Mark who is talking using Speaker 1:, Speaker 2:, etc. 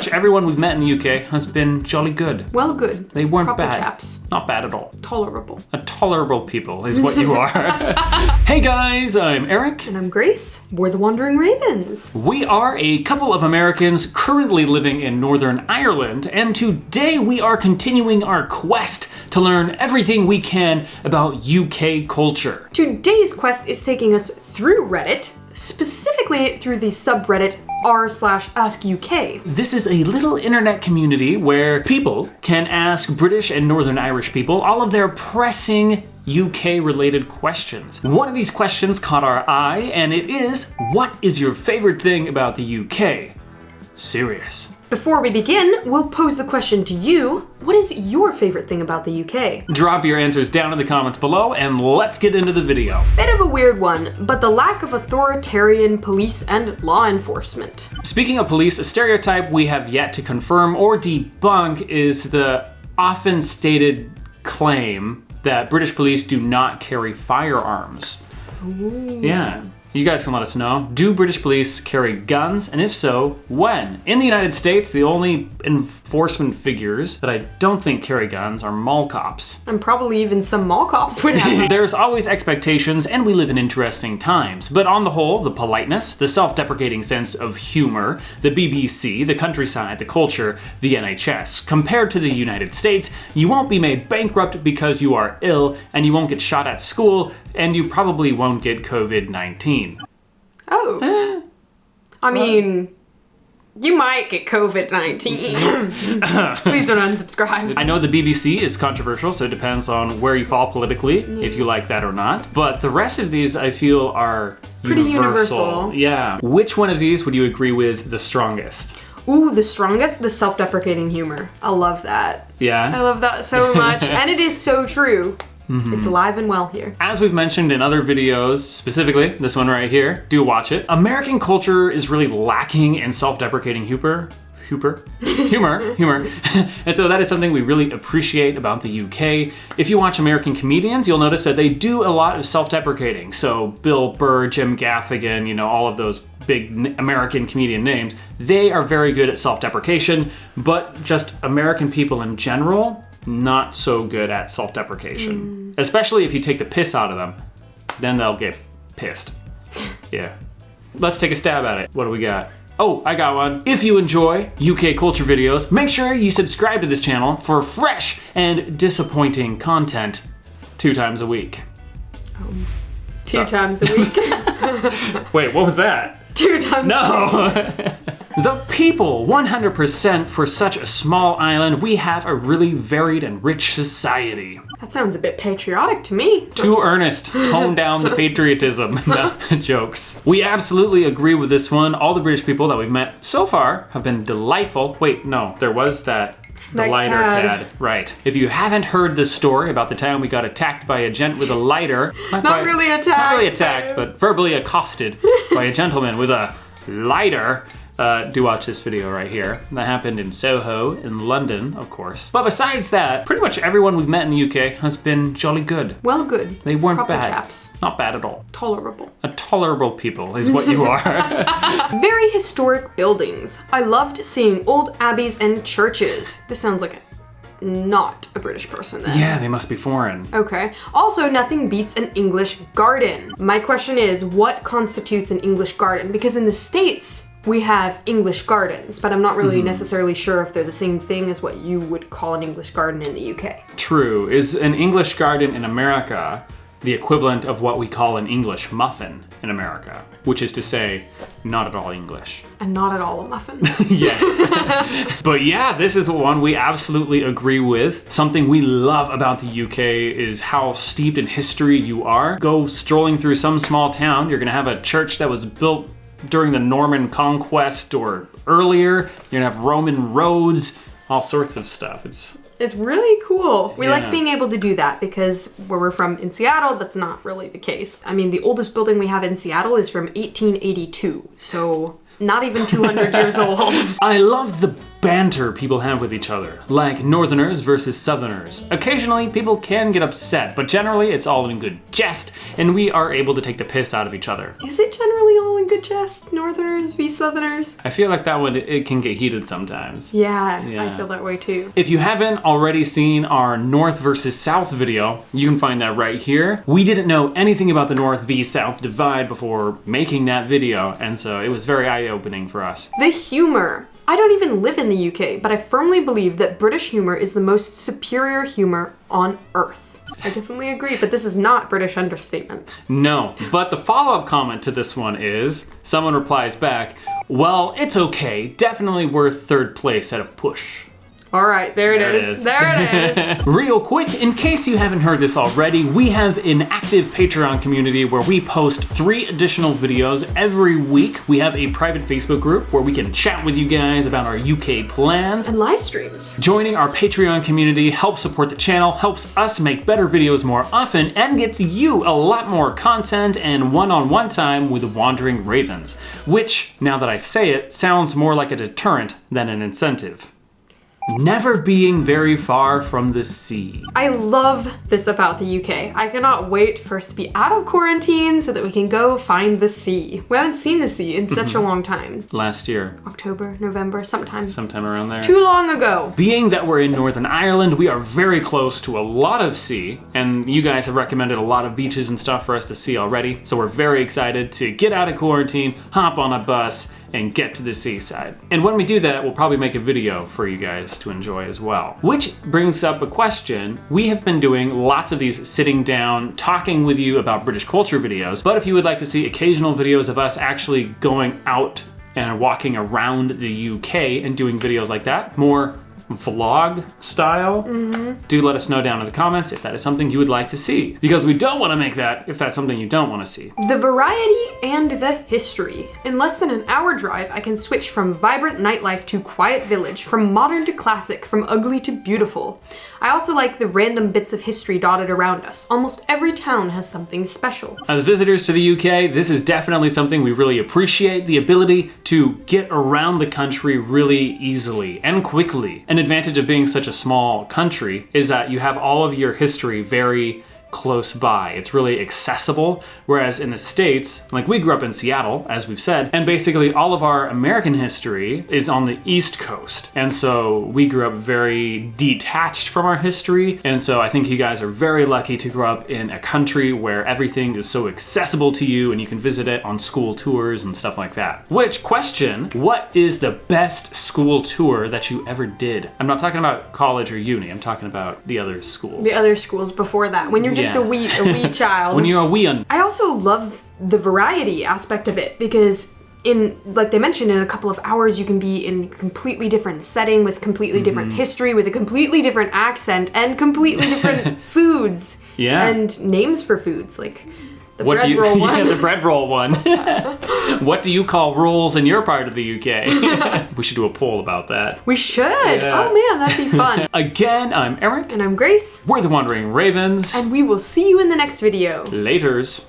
Speaker 1: much everyone we've met in the UK has been jolly good.
Speaker 2: Well, good.
Speaker 1: They weren't
Speaker 2: Proper
Speaker 1: bad.
Speaker 2: chaps.
Speaker 1: Not bad at all.
Speaker 2: Tolerable.
Speaker 1: A tolerable people is what you are. Hey guys, I'm Eric.
Speaker 2: And I'm Grace. We're the Wandering Ravens.
Speaker 1: We are a couple of Americans currently living in Northern Ireland, and today we are continuing our quest to learn everything we can about UK culture.
Speaker 2: Today's quest is taking us through Reddit, specifically through the subreddit r/AskUK.
Speaker 1: This is a little internet community where people can ask British and Northern Irish people all of their pressing UK-related questions. One of these questions caught our eye, and it is, what is your favorite thing about the UK? Serious.
Speaker 2: Before we begin, we'll pose the question to you. What is your favorite thing about the UK?
Speaker 1: Drop your answers down in the comments below, and let's get into the video.
Speaker 2: Bit of a weird one, but the lack of authoritarian police and law enforcement.
Speaker 1: Speaking of police, a stereotype we have yet to confirm or debunk is the often stated claim that British police do not carry firearms.
Speaker 2: Ooh.
Speaker 1: Yeah. You guys can let us know. Do British police carry guns? And if so, when? In the United States, the only enforcement figures that I don't think carry guns are mall cops.
Speaker 2: And probably even some mall cops would have.
Speaker 1: There's always expectations, and we live in interesting times. But on the whole, the politeness, the self-deprecating sense of humor, the BBC, the countryside, the culture, the NHS. Compared to the United States, you won't be made bankrupt because you are ill, and you won't get shot at school, and you probably won't get COVID-19.
Speaker 2: Oh. I mean, you might get COVID-19. Please don't unsubscribe.
Speaker 1: I know the BBC is controversial, so it depends on where you fall politically, if you like that or not. But the rest of these, I feel, are
Speaker 2: pretty universal.
Speaker 1: Yeah. Which one of these would you agree with the strongest?
Speaker 2: Ooh, the strongest? The self-deprecating humor. I love that.
Speaker 1: Yeah?
Speaker 2: I love that so much. And it is so true. Mm-hmm. It's alive and well here. As
Speaker 1: we've mentioned in other videos, specifically this one right here, do watch it. American culture is really lacking in self-deprecating humor. And so that is something we really appreciate about the UK. If you watch American comedians, you'll notice that they do a lot of self-deprecating. So Bill Burr, Jim Gaffigan, you know, all of those big American comedian names, they are very good at self-deprecation, but just American people in general, not so good at self-deprecation. Especially if you take the piss out of them, then they'll get pissed. Yeah. Let's take a stab at it. What do we got? Oh, I got one. If you enjoy UK culture videos, make sure you subscribe to this channel for fresh and disappointing content 2 times a week.
Speaker 2: Two times a week?
Speaker 1: Wait, what was that?
Speaker 2: 2 times
Speaker 1: No! The people, 100% for such a small island, we have a really varied and rich society.
Speaker 2: That sounds a bit patriotic to me.
Speaker 1: Too earnest. Tone down the patriotism. No, jokes. We absolutely agree with this one. All the British people that we've met so far have been delightful. Wait, no, there was the lighter cad. Right. If you haven't heard this story about the time we got attacked by a gent with a lighter.
Speaker 2: Not really attacked,
Speaker 1: but verbally accosted by a gentleman with a lighter. Do watch this video right here. That happened in Soho, in London, of course. But besides that, pretty much everyone we've met in the UK has been jolly good.
Speaker 2: Well, good.
Speaker 1: They weren't
Speaker 2: Proper
Speaker 1: bad.
Speaker 2: Chaps.
Speaker 1: Not bad at all.
Speaker 2: Tolerable.
Speaker 1: A tolerable people is what you are.
Speaker 2: Very historic buildings. I loved seeing old abbeys and churches. This sounds like not a British person then.
Speaker 1: Yeah, they must be foreign.
Speaker 2: Okay. Also, nothing beats an English garden. My question is, what constitutes an English garden? Because in the States, we have English gardens, but I'm not really necessarily sure if they're the same thing as what you would call an English garden in the UK.
Speaker 1: True. Is an English garden in America the equivalent of what we call an English muffin in America? Which is to say, not at all English.
Speaker 2: And not at all a muffin.
Speaker 1: Yes. But yeah, this is one we absolutely agree with. Something we love about the UK is how steeped in history you are. Go strolling through some small town, you're gonna have a church that was built during the Norman conquest or earlier. You're gonna have Roman roads, all sorts of stuff. It's
Speaker 2: really cool. We like being able to do that because where we're from in Seattle, that's not really the case. I mean, the oldest building we have in Seattle is from 1882, so not even 200 years old.
Speaker 1: I love the banter people have with each other, like Northerners versus Southerners. Occasionally, people can get upset, but generally it's all in good jest, and we are able to take the piss out of each other.
Speaker 2: Is it generally all in good jest? Northerners v Southerners?
Speaker 1: I feel like that one, it can get heated sometimes.
Speaker 2: Yeah, I feel that way too.
Speaker 1: If you haven't already seen our North versus South video, you can find that right here. We didn't know anything about the North v South divide before making that video, and so it was very eye-opening for us.
Speaker 2: The humor. I don't even live in the UK, but I firmly believe that British humor is the most superior humor on earth. I definitely agree, but this is not British understatement.
Speaker 1: No, but the follow-up comment to this one is, someone replies back, well, it's okay, definitely worth third place at a push.
Speaker 2: All right, there it is. There it is.
Speaker 1: Real quick, in case you haven't heard this already, we have an active Patreon community where we post 3 additional videos every week. We have a private Facebook group where we can chat with you guys about our UK plans.
Speaker 2: And live streams.
Speaker 1: Joining our Patreon community helps support the channel, helps us make better videos more often, and gets you a lot more content and one-on-one time with the Wandering Ravens, which, now that I say it, sounds more like a deterrent than an incentive. Never being very far from the sea.
Speaker 2: I love this about the UK. I cannot wait for us to be out of quarantine so that we can go find the sea. We haven't seen the sea in such a long time.
Speaker 1: Last year.
Speaker 2: October, November, sometime
Speaker 1: around there.
Speaker 2: Too long ago.
Speaker 1: Being that we're in Northern Ireland, we are very close to a lot of sea, and you guys have recommended a lot of beaches and stuff for us to see already, so we're very excited to get out of quarantine, hop on a bus, and get to the seaside. And when we do that, we'll probably make a video for you guys to enjoy as well. Which brings up a question. We have been doing lots of these sitting down, talking with you about British culture videos, but if you would like to see occasional videos of us actually going out and walking around the UK and doing videos like that, more vlog style, do let us know down in the comments if that is something you would like to see. Because we don't want to make that if that's something you don't want to see.
Speaker 2: The variety and the history. In less than an hour drive, I can switch from vibrant nightlife to quiet village, from modern to classic, from ugly to beautiful. I also like the random bits of history dotted around us. Almost every town has something special.
Speaker 1: As visitors to the UK, this is definitely something we really appreciate, the ability to get around the country really easily and quickly. An advantage of being such a small country is that you have all of your history very close by. It's really accessible, whereas in the States, like we grew up in Seattle, as we've said, and basically all of our American history is on the East Coast. And so we grew up very detached from our history, and so I think you guys are very lucky to grow up in a country where everything is so accessible to you and you can visit it on school tours and stuff like that. Which, question, what is the best school tour that you ever did? I'm not talking about college or uni, I'm talking about the other schools.
Speaker 2: The other schools before that, when you're just a wee child.
Speaker 1: When you're a wee un.
Speaker 2: I also love the variety aspect of it because like they mentioned, in a couple of hours you can be in a completely different setting with completely different history, with a completely different accent and completely different foods.
Speaker 1: Yeah.
Speaker 2: And names for foods, like the bread roll one.
Speaker 1: Yeah, the bread roll one. What do you call rolls in your part of the UK? We should do a poll about that.
Speaker 2: We should.
Speaker 1: Yeah.
Speaker 2: Oh man, that'd be fun.
Speaker 1: Again, I'm Eric.
Speaker 2: And I'm Grace.
Speaker 1: We're the Wandering Ravens.
Speaker 2: And we will see you in the next video.
Speaker 1: Laters.